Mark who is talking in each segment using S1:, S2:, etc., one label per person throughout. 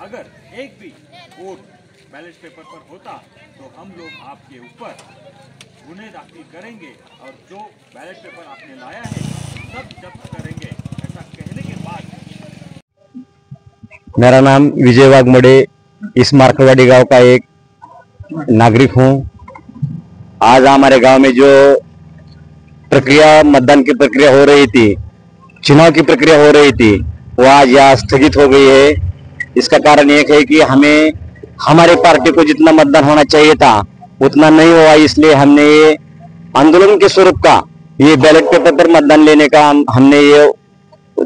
S1: अगर एक भी वोट बैलेट पेपर पर होता तो हम लोग आपके ऊपर गुने दाखिल करेंगे और जो बैलेट पेपर आपने लाया है सब जब्त करेंगे। ऐसा कहने के बाद
S2: मेरा नाम विजय वाघमोड़े, इस मार्कवाड़ी गांव का एक नागरिक हूं। आज हमारे गांव में जो प्रक्रिया, मतदान की प्रक्रिया हो रही थी, चुनाव की प्रक्रिया हो रही थी, वो आज यहाँ स्थगित हो गई है। इसका कारण एक है कि हमें हमारे पार्टी को जितना मतदान होना चाहिए था उतना नहीं हुआ, इसलिए हमने ये आंदोलन के स्वरूप का ये बैलेट पेपर पर मतदान लेने का हमने ये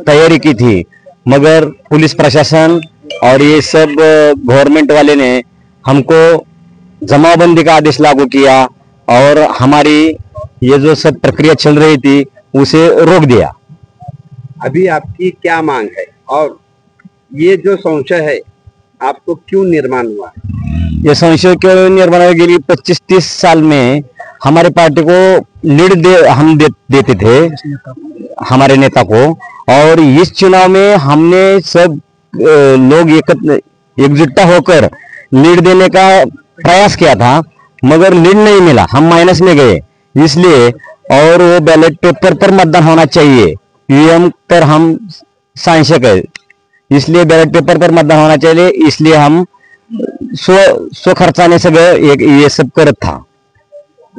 S2: तैयारी की थी। मगर पुलिस प्रशासन और ये सब गवर्नमेंट वाले ने हमको जमाबंदी का आदेश लागू किया और हमारी ये जो सब प्रक्रिया चल रही थी उसे रोक दिया।
S3: अभी आपकी क्या मांग है और ये जो संशय है आपको क्यों निर्माण हुआ?
S2: ये संशय क्यों निर्माण हुआ? 25-30 साल में हमारे पार्टी को लीड देते थे हमारे नेता को, और इस चुनाव में हमने सब लोग एकजुटता होकर लीड देने का प्रयास किया था, मगर लीड नहीं मिला, हम माइनस में गए। इसलिए और वो बैलेट पेपर पर मतदान होना चाहिए, ईवीएम पर हम सांसक है, इसलिए बैलेट पेपर पर मतदान होना चाहिए। इसलिए हम स्व खर्चाने से ये सब करत था।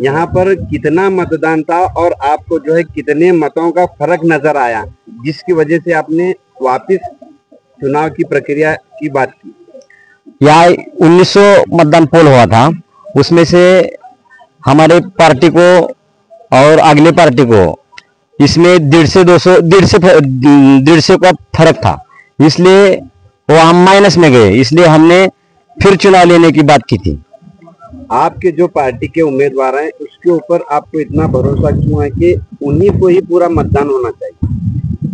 S3: यहाँ पर कितना मतदान था और आपको जो है कितने मतों का फर्क नजर आया जिसकी वजह से आपने वापस चुनाव की प्रक्रिया की बात की?
S2: यहाँ 1900 मतदान पोल हुआ था, उसमें से हमारे पार्टी को और अगले पार्टी को इसमें 150 का फर्क था, इसलिए वो हम माइनस में गए। इसलिए हमने फिर चुनाव लेने की बात की थी।
S3: आपके जो पार्टी के उम्मीदवार हैं उसके ऊपर आपको इतना भरोसा क्यों है कि उन्हीं को ही पूरा मतदान होना चाहिए?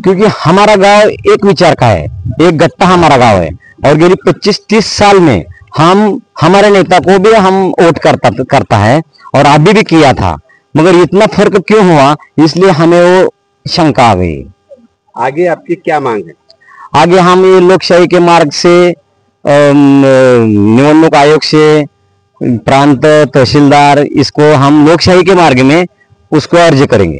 S2: क्योंकि हमारा गांव एक विचार का है, एक गट्टा हमारा गांव है, और 25-30 साल में हमारे नेता को भी हम वोट करता है और अभी भी किया था, मगर इतना फर्क क्यों हुआ, इसलिए हमें वो शंका आ गई।
S3: आगे आपकी क्या मांग है?
S2: आगे हम ये लोकशाही के मार्ग से, निवडणूक आयोग से, प्रांत तहसीलदार, इसको हम लोकशाही के मार्ग में उसको अर्ज करेंगे।